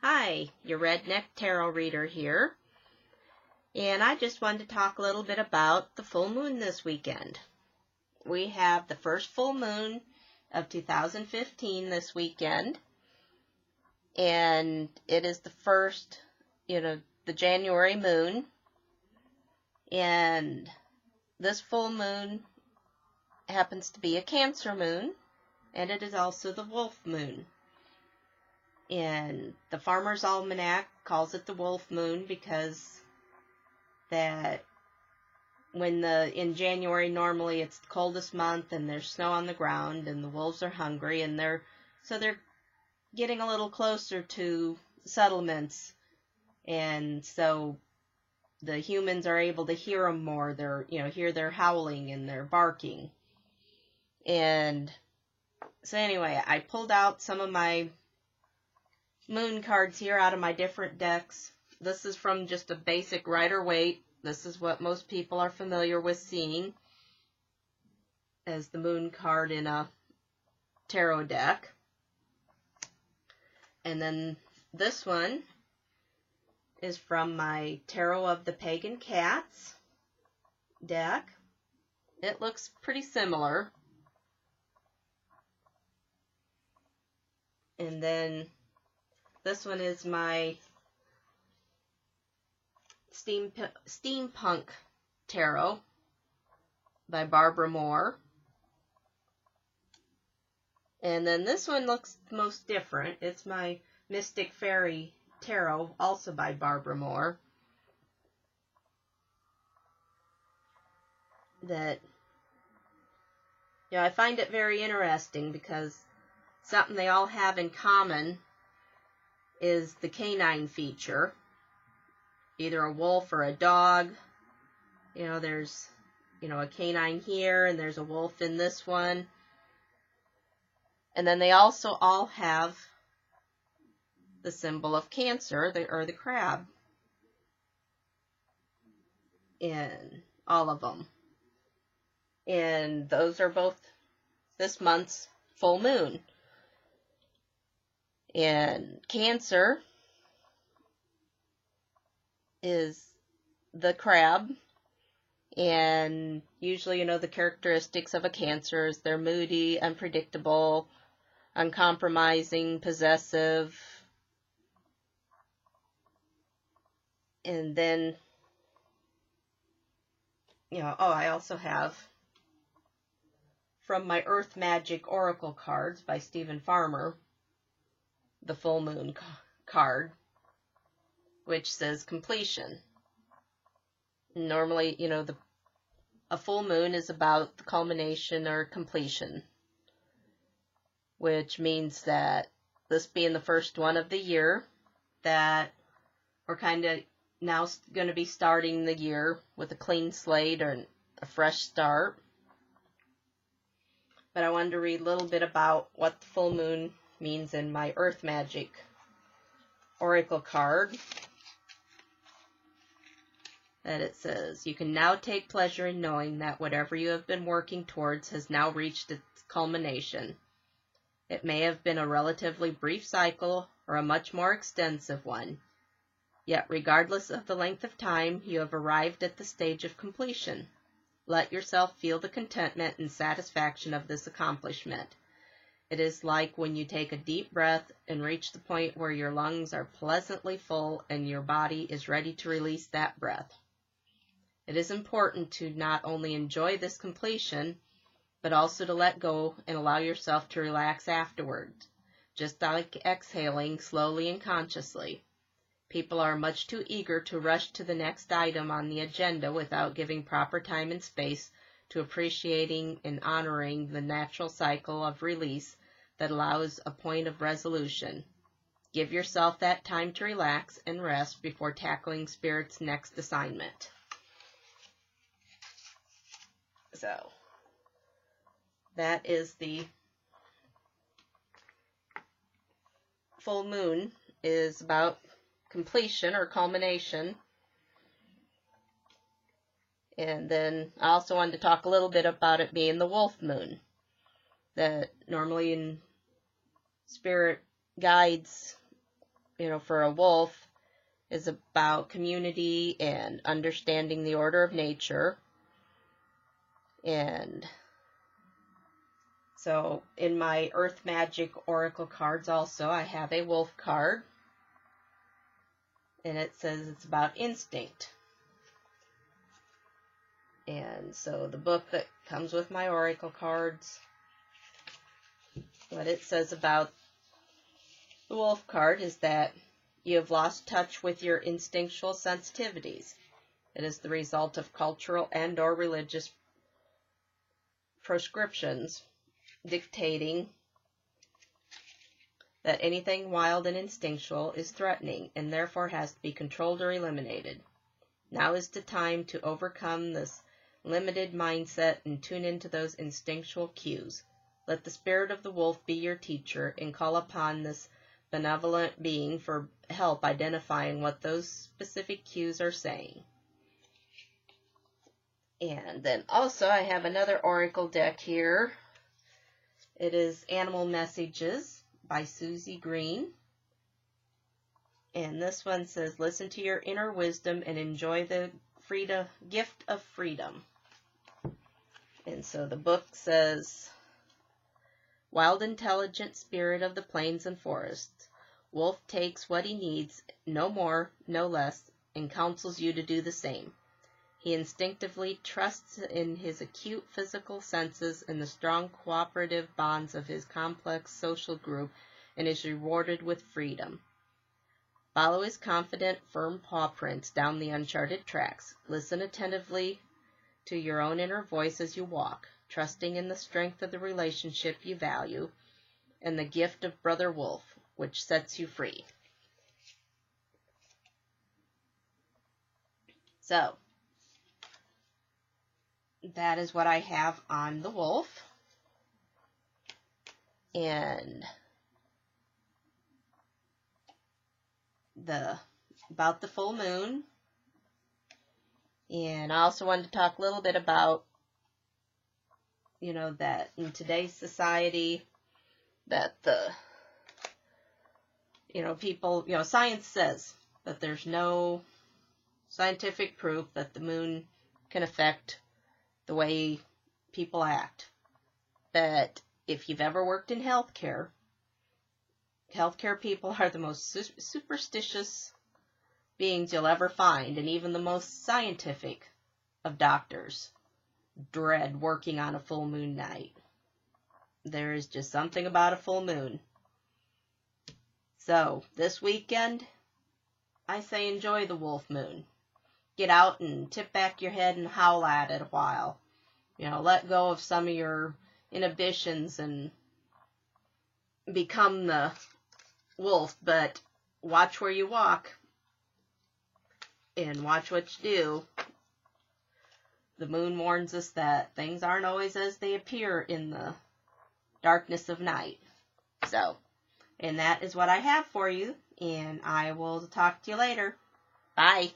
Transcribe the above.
Hi, your Redneck Tarot Reader here, and I just wanted to talk a little bit about the full moon this weekend. We have the first full moon of 2015 this weekend, and it is the first, the January moon, and this full moon happens to be a Cancer moon, and it is also the wolf moon. And the Farmer's Almanac calls it the wolf moon because that in January normally it's the coldest month and there's snow on the ground and the wolves are hungry and they're getting a little closer to settlements, and so the humans are able to hear them more. Hear their howling and their barking. And so anyway, I pulled out some of my moon cards here out of my different decks. This is from just a basic Rider-Waite. This is what most people are familiar with seeing as the moon card in a tarot deck. And then this one is from my Tarot of the Pagan Cats deck. It looks pretty similar. And then this one is my Steampunk Tarot by Barbara Moore. And then this one looks most different. It's my Mystic Fairy Tarot, also by Barbara Moore. I find it very interesting because something they all have in common is the canine feature. Either a wolf or a dog. There's, a canine here and there's a wolf in this one. And then they also all have the symbol of Cancer, or the crab, in all of them. And those are both this month's full moon. And Cancer is the crab, and usually, the characteristics of a Cancer is they're moody, unpredictable, uncompromising, possessive. And then, I also have from my Earth Magic Oracle cards by Stephen Farmer, the full moon card, which says completion. Normally, a full moon is about the culmination or completion, which means that this being the first one of the year, that we're kind of now going to be starting the year with a clean slate or a fresh start. But I wanted to read a little bit about what the full moon means in my Earth Magic Oracle card. That it says, you can now take pleasure in knowing that whatever you have been working towards has now reached its culmination. It may have been a relatively brief cycle or a much more extensive one. Yet regardless of the length of time, you have arrived at the stage of completion. Let yourself feel the contentment and satisfaction of this accomplishment. It is like when you take a deep breath and reach the point where your lungs are pleasantly full and your body is ready to release that breath. It is important to not only enjoy this completion, but also to let go and allow yourself to relax afterward, just like exhaling slowly and consciously. People are much too eager to rush to the next item on the agenda without giving proper time and space to appreciating and honoring the natural cycle of release that allows a point of resolution. Give yourself that time to relax and rest before tackling Spirit's next assignment. So, that is the full moon, is about completion or culmination. And then I also wanted to talk a little bit about it being the wolf moon. That normally in spirit guides for a wolf is about community and understanding the order of nature. And so in my Earth Magic Oracle cards also, I have a wolf card. And it says it's about instinct. And so the book that comes with my Oracle cards, what it says about the wolf card is that you have lost touch with your instinctual sensitivities. It is the result of cultural and or religious prescriptions dictating that anything wild and instinctual is threatening and therefore has to be controlled or eliminated. Now is the time to overcome this limited mindset and tune into those instinctual cues. Let the spirit of the wolf be your teacher and call upon this benevolent being for help identifying what those specific cues are saying. And then also I have another oracle deck here. It is Animal Messages by Susie Green. And this one says, listen to your inner wisdom and enjoy the gift of freedom. And so the book says, wild intelligent spirit of the plains and forests, wolf takes what he needs, no more, no less, and counsels you to do the same. He instinctively trusts in his acute physical senses and the strong cooperative bonds of his complex social group and is rewarded with freedom. Follow his confident, firm paw prints down the uncharted tracks. Listen attentively to your own inner voice as you walk, trusting in the strength of the relationship you value and the gift of Brother Wolf, which sets you free. So, that is what I have on the wolf. And about the full moon. And I also wanted to talk a little bit about, that in today's society, that people, science says that there's no scientific proof that the moon can affect the way people act. But if you've ever worked in healthcare people are the most superstitious beings you'll ever find, and even the most scientific of doctors dread working on a full moon night. There is just something about a full moon. So, this weekend, I say enjoy the wolf moon. Get out and tip back your head and howl at it a while. Let go of some of your inhibitions and become the wolf, but watch where you walk and watch what you do. The moon warns us that things aren't always as they appear in the darkness of night. So, and that is what I have for you, and I will talk to you later. Bye.